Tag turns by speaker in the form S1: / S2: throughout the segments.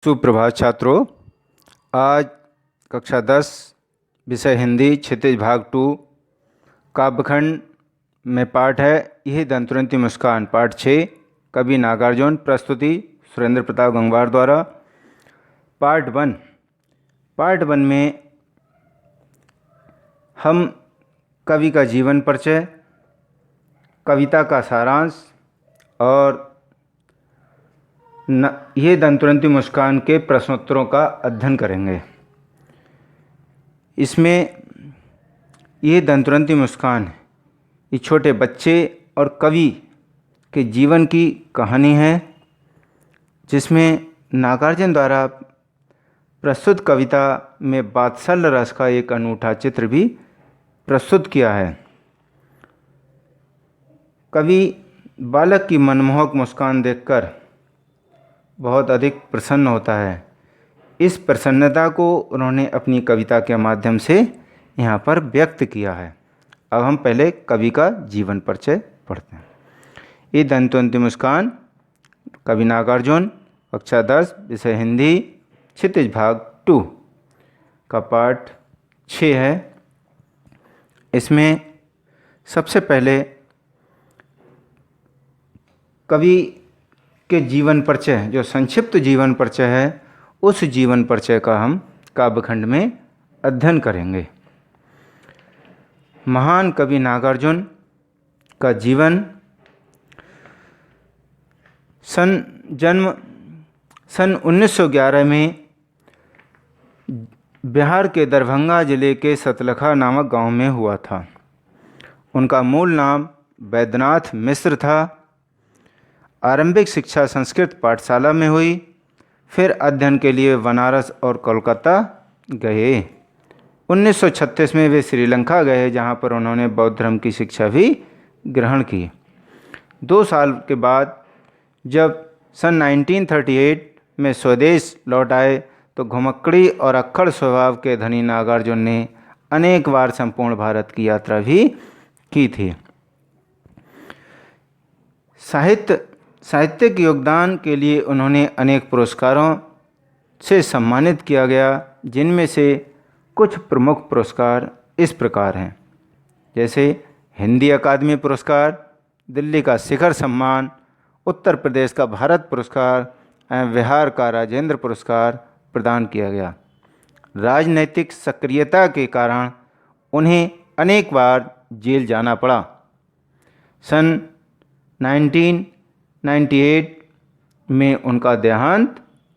S1: सुप्रभात छात्रों। आज कक्षा 10 विषय हिंदी क्षितिज भाग 2 काव्यखंड में पाठ है यही दंतुरंती मुस्कान। पाठ 6 कवि नागार्जुन। प्रस्तुति सुरेंद्र प्रताप गंगवार द्वारा। पार्ट वन में हम कवि का जीवन परिचय, कविता का सारांश और ये दंतुरंती मुस्कान के प्रश्नोत्तरों का अध्ययन करेंगे। इसमें ये दंतुरंती मुस्कान ये छोटे बच्चे और कवि के जीवन की कहानी है, जिसमें नागार्जुन द्वारा प्रस्तुत कविता में वात्सल्य रस का एक अनूठा चित्र भी प्रस्तुत किया है। कवि बालक की मनमोहक मुस्कान देखकर बहुत अधिक प्रसन्न होता है। इस प्रसन्नता को उन्होंने अपनी कविता के माध्यम से यहाँ पर व्यक्त किया है। अब हम पहले कवि का जीवन परिचय पढ़ते हैं। ये दंतुरंती मुस्कान कवि नागार्जुन, कक्षा 10 विषय हिंदी क्षितिज भाग 2 का पाठ 6 है। इसमें सबसे पहले कवि के जीवन परिचय, जो संक्षिप्त जीवन परिचय है, उस जीवन परिचय का हम काव्यखंड में अध्ययन करेंगे। महान कवि नागार्जुन का जीवन जन्म सन 1911 में बिहार के दरभंगा जिले के सतलखा नामक गांव में हुआ था। उनका मूल नाम वैद्यनाथ मिश्र था। आरंभिक शिक्षा संस्कृत पाठशाला में हुई, फिर अध्ययन के लिए बनारस और कोलकाता गए। 1936 में वे श्रीलंका गए, जहां पर उन्होंने बौद्ध धर्म की शिक्षा भी ग्रहण की। 2 साल के बाद जब सन 1938 में स्वदेश लौट आए तो घुमक्कड़ी और अक्खड़ स्वभाव के धनी नागार्जुन ने अनेक बार संपूर्ण भारत की यात्रा भी की थी। साहित्यिक योगदान के लिए उन्होंने अनेक पुरस्कारों से सम्मानित किया गया, जिनमें से कुछ प्रमुख पुरस्कार इस प्रकार हैं, जैसे हिंदी अकादमी पुरस्कार, दिल्ली का शिखर सम्मान, उत्तर प्रदेश का भारत पुरस्कार एवं बिहार का राजेंद्र पुरस्कार प्रदान किया गया। राजनैतिक सक्रियता के कारण उन्हें अनेक बार जेल जाना पड़ा। सन 1998 में उनका देहांत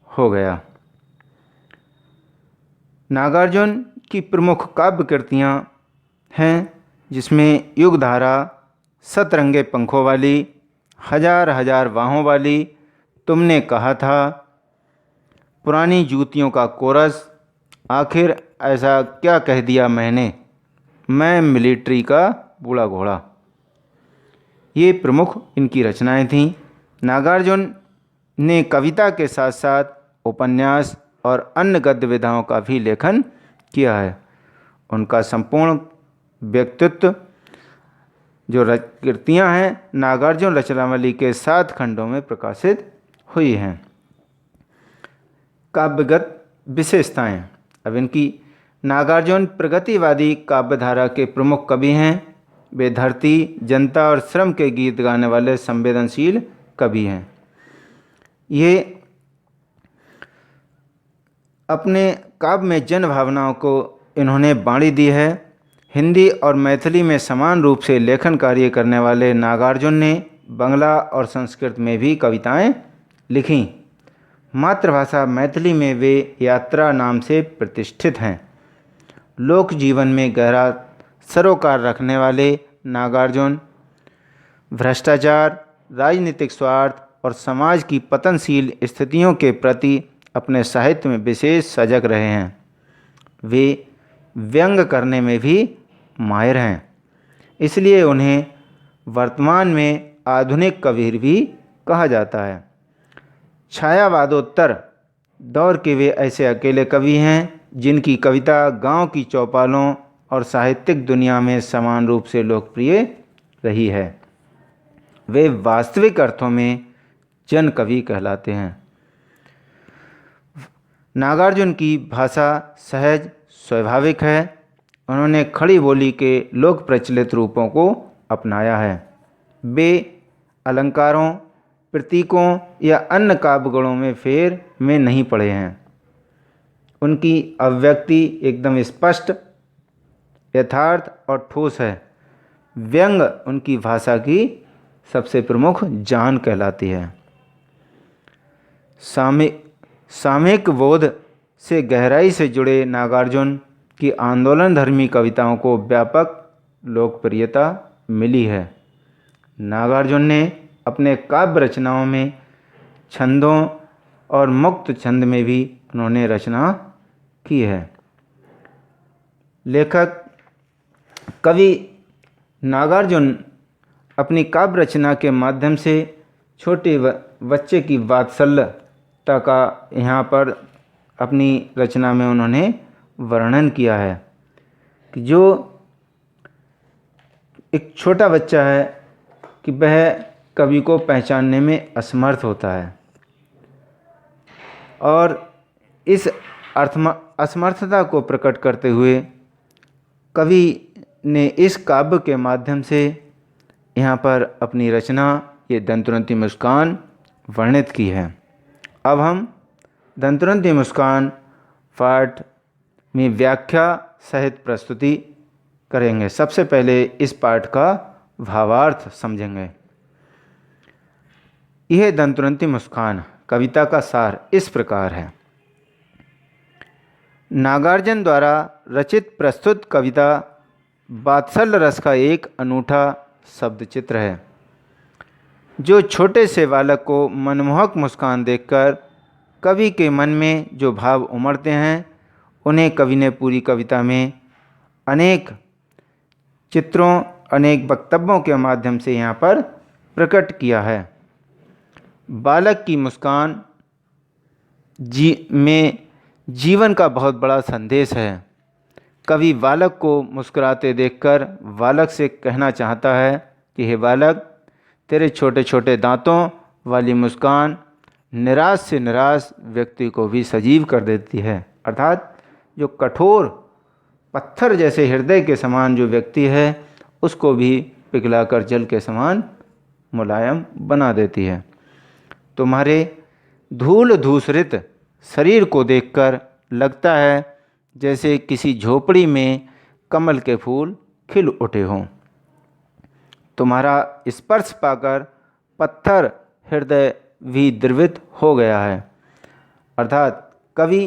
S1: हो गया। नागार्जुन की प्रमुख काव्य कृतियाँ हैं, जिसमें युगधारा, सतरंगे पंखों वाली, हजार हजार बाहों वाली, तुमने कहा था, पुरानी जूतियों का कोरस, आखिर ऐसा क्या कह दिया मैंने, मैं मिलिट्री का बूढ़ा घोड़ा, ये प्रमुख इनकी रचनाएं थीं। नागार्जुन ने कविता के साथ साथ उपन्यास और अन्य गद्य विधाओं का भी लेखन किया है। उनका संपूर्ण व्यक्तित्व जो कृतियाँ हैं नागार्जुन रचनावली के 7 खंडों में प्रकाशित हुई हैं। काव्यगत विशेषताएं। अब इनकी नागार्जुन प्रगतिवादी काव्यधारा के प्रमुख कवि हैं। वे धरती, जनता और श्रम के गीत गाने वाले संवेदनशील कवि हैं। ये अपने काव्य में जन भावनाओं को इन्होंने बाणी दी है। हिंदी और मैथिली में समान रूप से लेखन कार्य करने वाले नागार्जुन ने बांग्ला और संस्कृत में भी कविताएं लिखीं। मातृभाषा मैथिली में वे यात्रा नाम से प्रतिष्ठित हैं। लोक जीवन में गहरा सरोकार रखने वाले नागार्जुन भ्रष्टाचार, राजनीतिक स्वार्थ और समाज की पतनशील स्थितियों के प्रति अपने साहित्य में विशेष सजग रहे हैं। वे व्यंग करने में भी माहिर हैं, इसलिए उन्हें वर्तमान में आधुनिक कवि भी कहा जाता है। छायावादोत्तर दौर के वे ऐसे अकेले कवि हैं जिनकी कविता गांव की चौपालों और साहित्यिक दुनिया में समान रूप से लोकप्रिय रही है। वे वास्तविक अर्थों में जन कवि कहलाते हैं। नागार्जुन की भाषा सहज स्वाभाविक है। उन्होंने खड़ी बोली के लोक प्रचलित रूपों को अपनाया है। वे अलंकारों, प्रतीकों या अन्य काव्य गुणों में फेर में नहीं पड़े हैं। उनकी अभिव्यक्ति एकदम स्पष्ट, यथार्थ और ठोस है। व्यंग उनकी भाषा की सबसे प्रमुख जान कहलाती है। सामयिक बोध से गहराई से जुड़े नागार्जुन की आंदोलनधर्मी कविताओं को व्यापक लोकप्रियता मिली है। नागार्जुन ने अपने काव्य रचनाओं में छंदों और मुक्त छंद में भी उन्होंने रचना की है। लेखक कवि नागार्जुन अपनी काव्य रचना के माध्यम से छोटे बच्चे की वात्सल्यता का यहाँ पर अपनी रचना में उन्होंने वर्णन किया है कि जो एक छोटा बच्चा है कि वह कवि को पहचानने में असमर्थ होता है, और इस असमर्थता को प्रकट करते हुए कवि ने इस काव्य के माध्यम से यहाँ पर अपनी रचना ये दंतुरंती मुस्कान वर्णित की है। अब हम दंतुरंती मुस्कान पाठ में व्याख्या सहित प्रस्तुति करेंगे। सबसे पहले इस पाठ का भावार्थ समझेंगे। यह दंतुरंती मुस्कान कविता का सार इस प्रकार है। नागार्जुन द्वारा रचित प्रस्तुत कविता वात्सल्य रस का एक अनूठा शब्द चित्र है, जो छोटे से बालक को मनमोहक मुस्कान देखकर कवि के मन में जो भाव उमड़ते हैं, उन्हें कवि ने पूरी कविता में अनेक चित्रों, अनेक वक्तव्यों के माध्यम से यहाँ पर प्रकट किया है। बालक की मुस्कान में जीवन का बहुत बड़ा संदेश है। कवि बालक को मुस्कुराते देखकर बालक से कहना चाहता है कि हे बालक, तेरे छोटे छोटे दांतों वाली मुस्कान निराश से निराश व्यक्ति को भी सजीव कर देती है। अर्थात जो कठोर पत्थर जैसे हृदय के समान जो व्यक्ति है, उसको भी पिघलाकर जल के समान मुलायम बना देती है। तुम्हारे धूल धूसरित शरीर को देखकर लगता है जैसे किसी झोपड़ी में कमल के फूल खिल उठे हों। तुम्हारा स्पर्श पाकर पत्थर हृदय भी द्रवित हो गया है। अर्थात कवि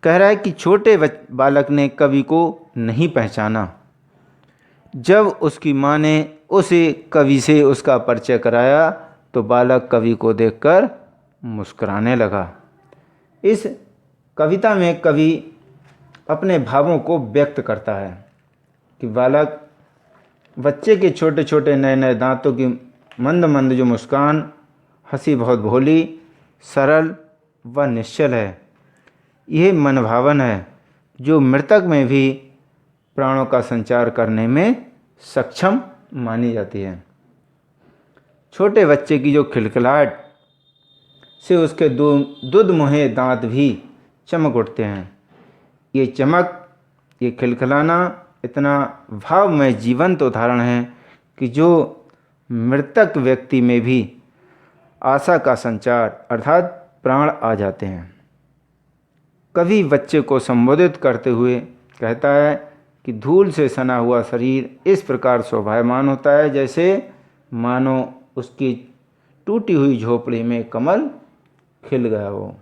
S1: कह रहा है कि छोटे बालक ने कवि को नहीं पहचाना। जब उसकी माँ ने उसे कवि से उसका परिचय कराया तो बालक कवि को देखकर मुस्कुराने लगा। इस कविता में कवि अपने भावों को व्यक्त करता है कि बालक, बच्चे के छोटे छोटे नए नए दांतों की मंद मंद जो मुस्कान, हंसी बहुत भोली, सरल व निश्चल है। यह मनभावन है जो मृतक में भी प्राणों का संचार करने में सक्षम मानी जाती है। छोटे बच्चे की जो खिलखिलाहट से उसके दुधमुहे दांत भी चमक उठते हैं। ये चमक, ये खिलखिलाना इतना भावमय जीवंत उदाहरण है कि जो मृतक व्यक्ति में भी आशा का संचार अर्थात प्राण आ जाते हैं। कवि बच्चे को संबोधित करते हुए कहता है कि धूल से सना हुआ शरीर इस प्रकार शोभायमान होता है जैसे मानो उसकी टूटी हुई झोपड़ी में कमल खिल गया हो।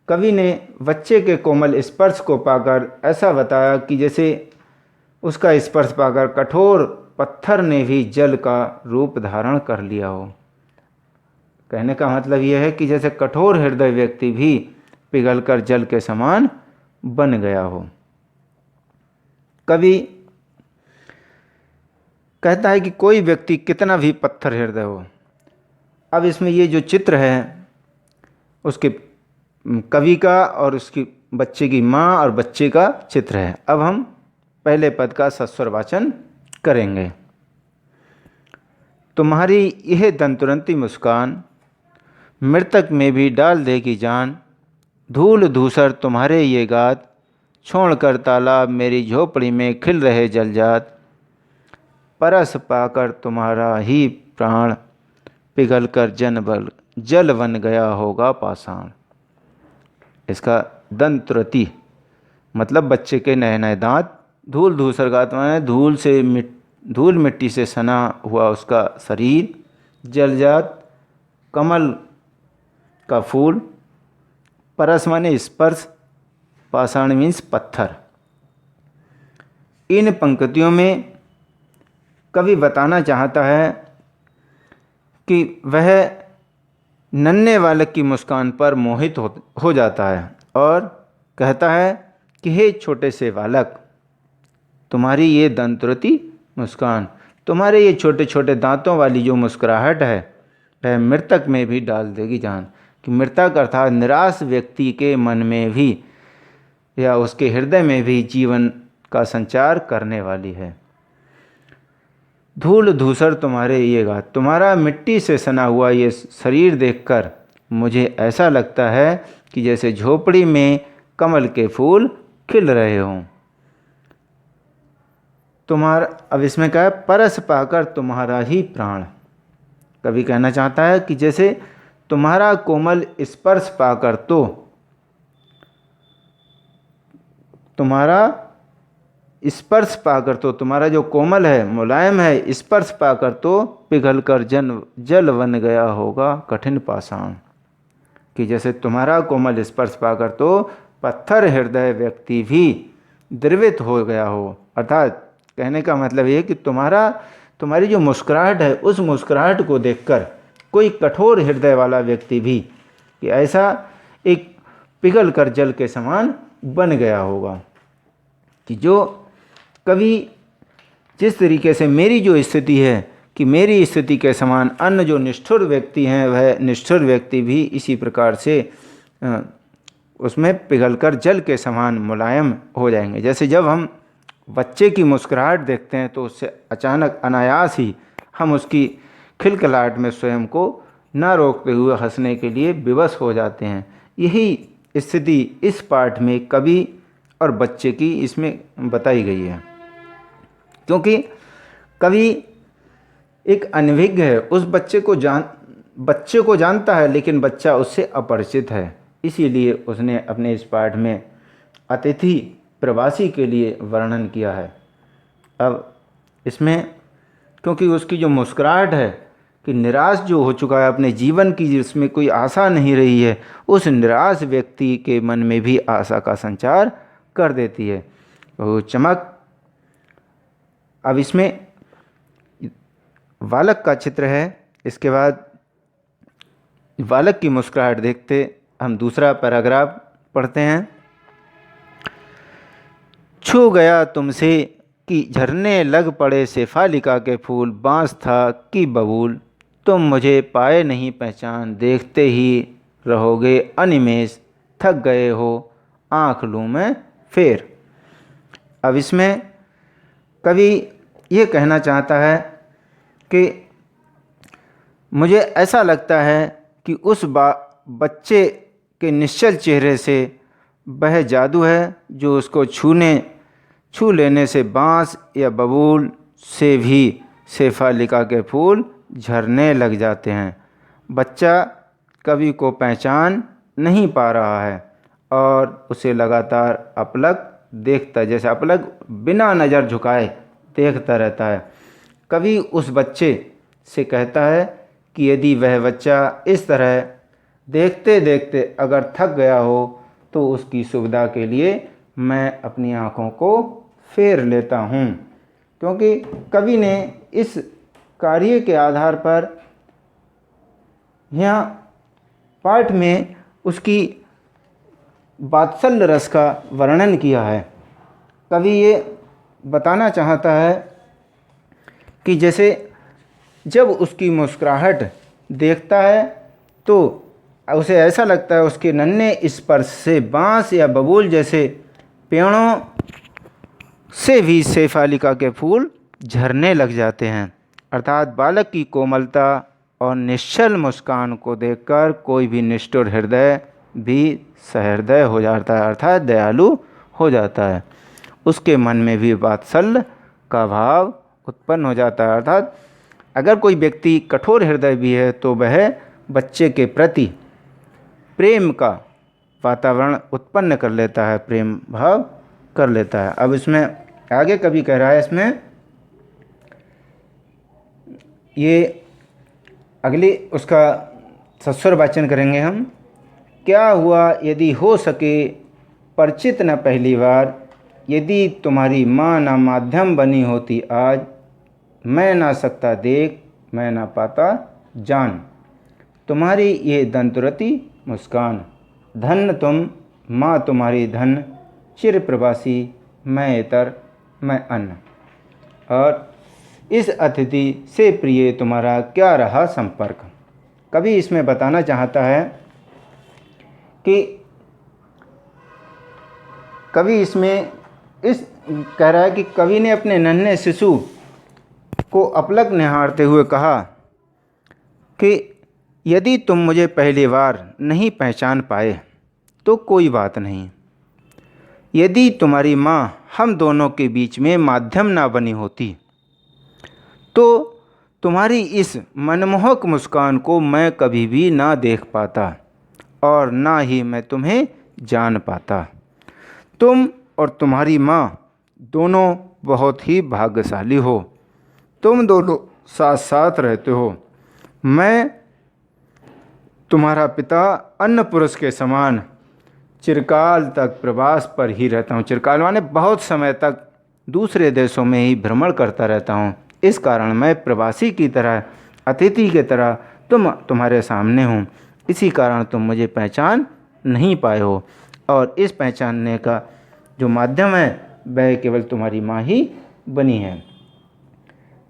S1: कवि ने बच्चे के कोमल स्पर्श को पाकर ऐसा बताया कि जैसे उसका स्पर्श पाकर कठोर पत्थर ने भी जल का रूप धारण कर लिया हो। कहने का मतलब यह है कि जैसे कठोर हृदय व्यक्ति भी पिघलकर जल के समान बन गया हो। कवि कहता है कि कोई व्यक्ति कितना भी पत्थर हृदय हो। अब इसमें ये जो चित्र है उसके कवि का और उसकी बच्चे की माँ और बच्चे का चित्र है। अब हम पहले पद का सस्वर वाचन करेंगे। तुम्हारी यह दंतुरंती मुस्कान मृतक में भी डाल देगी जान। धूल धूसर तुम्हारे ये गात, छोड़कर तालाब मेरी झोपड़ी में खिल रहे जलजात। परस पाकर तुम्हारा ही प्राण, पिघल कर जल बन गया होगा पाषाण। इसका दंत्रति मतलब बच्चे के नए नए दांत। धूल धूसर गात माने धूल मिट्टी से सना हुआ उसका शरीर। जलजात कमल का फूल। परस माने स्पर्श। पाषाण मीन्स पत्थर। इन पंक्तियों में कवि बताना चाहता है कि वह नन्हे बालक की मुस्कान पर मोहित हो जाता है और कहता है कि हे छोटे से बालक, तुम्हारी ये दंतरुति मुस्कान, तुम्हारे ये छोटे छोटे दांतों वाली जो मुस्कुराहट है वह मृतक में भी डाल देगी जान। कि मृतक अर्थात निराश व्यक्ति के मन में भी या उसके हृदय में भी जीवन का संचार करने वाली है। धूल धूसर तुम्हारे ये गात, तुम्हारा मिट्टी से सना हुआ ये शरीर देखकर मुझे ऐसा लगता है कि जैसे झोपड़ी में कमल के फूल खिल रहे हों। तुम्हारा, अब इसमें क्या है, परस पाकर तुम्हारा ही प्राण। कवि कहना चाहता है कि जैसे तुम्हारा कोमल स्पर्श पाकर तो, तुम्हारा स्पर्श पाकर तो, तुम्हारा जो कोमल है मुलायम है स्पर्श पाकर तो पिघल कर जल बन गया होगा कठिन पाषाण। कि जैसे तुम्हारा कोमल स्पर्श पाकर तो पत्थर हृदय व्यक्ति भी द्रवित हो गया हो। अर्थात कहने का मतलब ये कि तुम्हारी जो मुस्कुराहट है उस मुस्कुराहट को देखकर कोई कठोर हृदय वाला व्यक्ति भी कि ऐसा एक पिघल कर जल के समान बन गया होगा। कि जो कवि जिस तरीके से मेरी जो स्थिति है कि मेरी स्थिति के समान अन्य जो निष्ठुर व्यक्ति हैं वह निष्ठुर व्यक्ति भी इसी प्रकार से उसमें पिघलकर जल के समान मुलायम हो जाएंगे। जैसे जब हम बच्चे की मुस्कुराहट देखते हैं तो उससे अचानक अनायास ही हम उसकी खिलखिलाहट में स्वयं को न रोकते हुए हंसने के लिए विवश हो जाते हैं। यही स्थिति इस पाठ में कवि और बच्चे की इसमें बताई गई है। क्योंकि कवि एक अनभिज्ञ है, उस बच्चे को जानता है लेकिन बच्चा उससे अपरिचित है। इसीलिए उसने अपने इस पाठ में अतिथि प्रवासी के लिए वर्णन किया है। अब इसमें क्योंकि उसकी जो मुस्कुराहट है कि निराश जो हो चुका है अपने जीवन की, जिसमें कोई आशा नहीं रही है, उस निराश व्यक्ति के मन में भी आशा का संचार कर देती है वो चमक। अब इसमें बालक का चित्र है। इसके बाद बालक की मुस्कुराहट देखते हम दूसरा पैराग्राफ पढ़ते हैं। छू गया तुमसे कि झरने लग पड़े शेफालिका के फूल, बाँस था कि बबूल, तुम मुझे पाए नहीं पहचान, देखते ही रहोगे अनिमेष, थक गए हो आँख लूँ मैं फेर। अब इसमें कवि ये कहना चाहता है कि मुझे ऐसा लगता है कि उस बच्चे के निश्चल चेहरे से वह जादू है जो उसको छू लेने से बाँस या बबूल से भी शेफालिका के फूल झरने लग जाते हैं। बच्चा कवि को पहचान नहीं पा रहा है और उसे लगातार अपलक देखता, जैसे अपलक बिना नज़र झुकाए देखता रहता है। कवि उस बच्चे से कहता है कि यदि वह बच्चा इस तरह देखते देखते अगर थक गया हो तो उसकी सुविधा के लिए मैं अपनी आँखों को फेर लेता हूँ। क्योंकि कवि ने इस कार्य के आधार पर यहाँ पाठ में उसकी वात्सल्य रस का वर्णन किया है। कवि ये बताना चाहता है कि जैसे जब उसकी मुस्कुराहट देखता है तो उसे ऐसा लगता है उसके नन्हे स्पर्श से बाँस या बबूल जैसे पेड़ों से भी शेफालिका के फूल झरने लग जाते हैं। अर्थात बालक की कोमलता और निश्चल मुस्कान को देखकर कोई भी निष्ठुर हृदय भी सहृदय हो जाता है, अर्थात दयालु हो जाता है। उसके मन में भी वात्सल्य का भाव उत्पन्न हो जाता है, अर्थात अगर कोई व्यक्ति कठोर हृदय भी है तो वह बच्चे के प्रति प्रेम का वातावरण उत्पन्न कर लेता है, प्रेम भाव कर लेता है। अब इसमें आगे कभी कह रहा है, इसमें ये अगली उसका सस्वर वाचन करेंगे हम। क्या हुआ यदि हो सके परिचित न पहली बार, यदि तुम्हारी माँ ना माध्यम बनी होती आज, मैं ना सकता देख मैं ना पाता जान, तुम्हारी ये दंतुरती मुस्कान, धन्य तुम माँ तुम्हारी धन, चिर प्रवासी मैं इतर मैं अन्न। और इस अतिथि से प्रिय तुम्हारा क्या रहा संपर्क। कवि इसमें बताना चाहता है कि कवि इसमें इस कह रहा है कि कवि ने अपने नन्हे शिशु को अपलक निहारते हुए कहा कि यदि तुम मुझे पहली बार नहीं पहचान पाए तो कोई बात नहीं, यदि तुम्हारी माँ हम दोनों के बीच में माध्यम ना बनी होती तो तुम्हारी इस मनमोहक मुस्कान को मैं कभी भी ना देख पाता और ना ही मैं तुम्हें जान पाता। तुम और तुम्हारी माँ दोनों बहुत ही भाग्यशाली हो, तुम दोनों साथ साथ रहते हो। मैं तुम्हारा पिता अन्य पुरुष के समान चिरकाल तक प्रवास पर ही रहता हूँ। चिरकाल माने बहुत समय तक दूसरे देशों में ही भ्रमण करता रहता हूँ। इस कारण मैं प्रवासी की तरह, अतिथि की तरह तुम्हारे सामने हूँ। इसी कारण तुम मुझे पहचान नहीं पाए हो और इस पहचानने का जो माध्यम है वह केवल तुम्हारी माँ ही बनी है।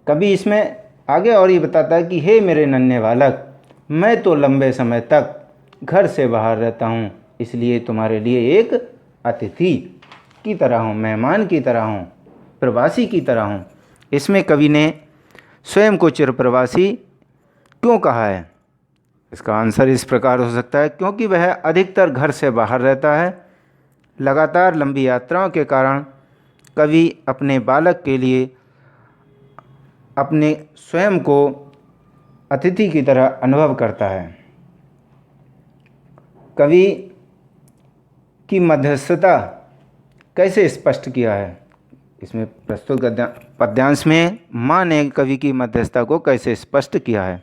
S1: कभी इसमें आगे और ये बताता है कि हे मेरे नन्हे बालक, मैं तो लंबे समय तक घर से बाहर रहता हूँ, इसलिए तुम्हारे लिए एक अतिथि की तरह हूँ, मेहमान की तरह हूँ, प्रवासी की तरह हूँ। इसमें कवि ने स्वयं को चिरप्रवासी क्यों कहा है? इसका आंसर इस प्रकार हो सकता है, क्योंकि वह अधिकतर घर से बाहर रहता है। लगातार लंबी यात्राओं के कारण कवि अपने बालक के लिए अपने स्वयं को अतिथि की तरह अनुभव करता है। कवि की मध्यस्थता कैसे स्पष्ट किया है? इसमें प्रस्तुत पद्यांश में माँ ने कवि की मध्यस्थता को कैसे स्पष्ट किया है?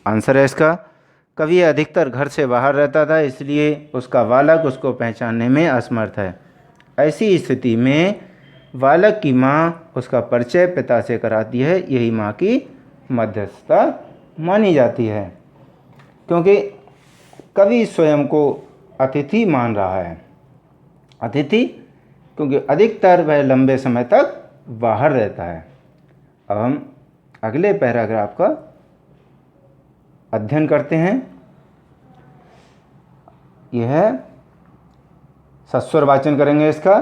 S1: आंसर है इसका, कवि अधिकतर घर से बाहर रहता था, इसलिए उसका बालक उसको पहचानने में असमर्थ है। ऐसी स्थिति में बालक की माँ उसका परिचय पिता से कराती है। यही माँ की मध्यस्थता मानी जाती है, क्योंकि कवि स्वयं को अतिथि मान रहा है। अतिथि क्योंकि अधिकतर वह लंबे समय तक बाहर रहता है। अब हम अगले पैराग्राफ का अध्ययन करते हैं। यह सस्वर वाचन करेंगे इसका।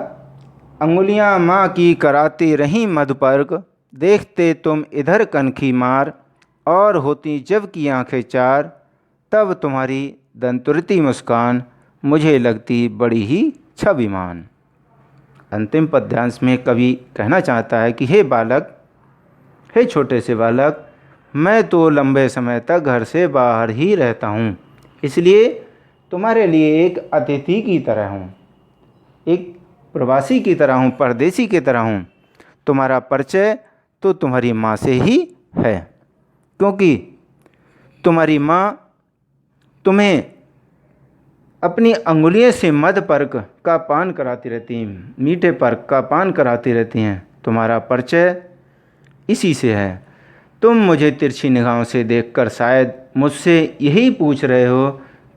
S1: अंगुलियां माँ की कराती रहीं मधुपर्क, देखते तुम इधर कनखी मार, और होती जब की आंखें चार, तब तुम्हारी दंतुरती मुस्कान मुझे लगती बड़ी ही छविमान। अंतिम पद्यांश में कवि कहना चाहता है कि हे बालक, हे छोटे से बालक, मैं तो लंबे समय तक घर से बाहर ही रहता हूँ, इसलिए तुम्हारे लिए एक अतिथि की तरह हूँ, एक प्रवासी की तरह हूँ, परदेसी की तरह हूँ। तुम्हारा परिचय तो तुम्हारी माँ से ही है, क्योंकि तुम्हारी माँ तुम्हें अपनी अंगुलियों से मध पर्क का पान कराती रहती हैं, मीठे पर्क का पान कराती रहती हैं। तुम्हारा परिचय इसी से है। तुम मुझे तिरछी निगाहों से देखकर शायद मुझसे यही पूछ रहे हो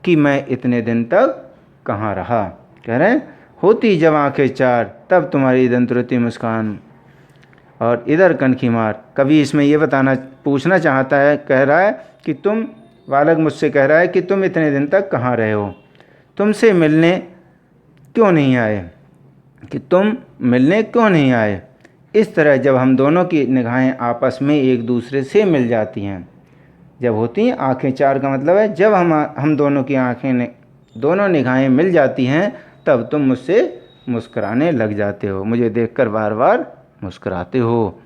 S1: कि मैं इतने दिन तक कहाँ रहा। कह रहे हैं होती जब आंखें चार, तब तुम्हारी दंतुरती मुस्कान और इधर कनखी मार। कभी इसमें ये पूछना चाहता है, कह रहा है कि तुम, बालक मुझसे कह रहा है कि तुम इतने दिन तक कहाँ रहे हो, तुमसे मिलने क्यों नहीं आए, कि तुम मिलने क्यों नहीं आए। इस तरह जब हम दोनों की निगाहें आपस में एक दूसरे से मिल जाती हैं जब होती हैं आँखें चार का मतलब है जब हम दोनों की दोनों निगाहें मिल जाती हैं तब तुम मुझसे मुस्कुराने लग जाते हो, मुझे देखकर बार बार मुस्कुराते हो।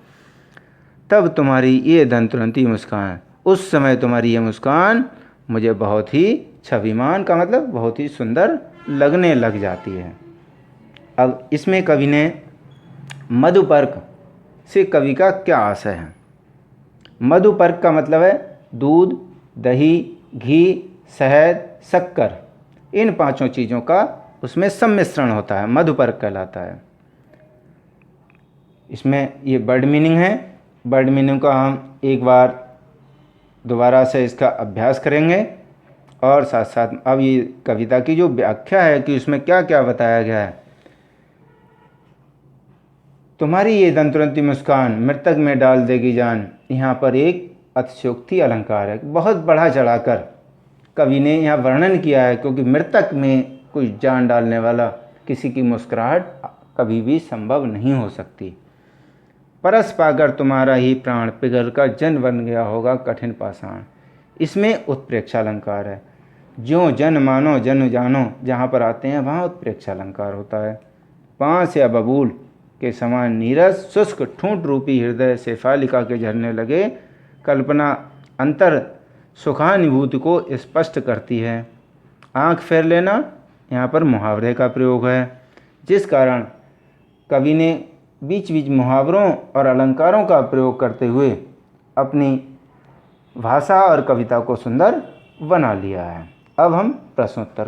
S1: तब तुम्हारी ये दंतुरंती मुस्कान, उस समय तुम्हारी ये मुस्कान मुझे बहुत ही छविमान का मतलब बहुत ही सुंदर लगने लग जाती है। अब इसमें कवि ने मधुपर्क से कवि का क्या आशय है। मधुपर्क का मतलब है दूध, दही, घी, शहद, शक्कर, इन पांचों चीज़ों का उसमें सम्मिश्रण होता है, मधुपर्क कहलाता है। इसमें ये वर्ड मीनिंग है। वर्ड मीनिंग का हम एक बार दोबारा से इसका अभ्यास करेंगे और साथ साथ अब ये कविता की जो व्याख्या है कि उसमें क्या क्या बताया गया है। तुम्हारी ये दंतुरंती मुस्कान मृतक में डाल देगी जान, यहाँ पर एक अतिशयोक्ति अलंकार है, बहुत बढ़ा चढ़ाकर कवि ने यहाँ वर्णन किया है, क्योंकि मृतक में कुछ जान डालने वाला किसी की मुस्कुराहट कभी भी संभव नहीं हो सकती। परस पाकर तुम्हारा ही प्राण पिघल कर जन बन गया होगा कठिन पाषाण, इसमें उत्प्रेक्षालंकार है। ज्यों जन मानो जन जानो जहाँ पर आते हैं वहाँ उत्प्रेक्षालंकार होता है। बांस या बबूल के समान नीरस शुष्क ठूंठ रूपी हृदय से फालिका के झरने लगे, कल्पना अंतर सुखानुभूति को स्पष्ट करती है। आँख फेर लेना यहाँ पर मुहावरे का प्रयोग है, जिस कारण कवि ने बीच बीच मुहावरों और अलंकारों का प्रयोग करते हुए अपनी भाषा और कविता को सुंदर बना लिया है। अब हम प्रश्नोत्तर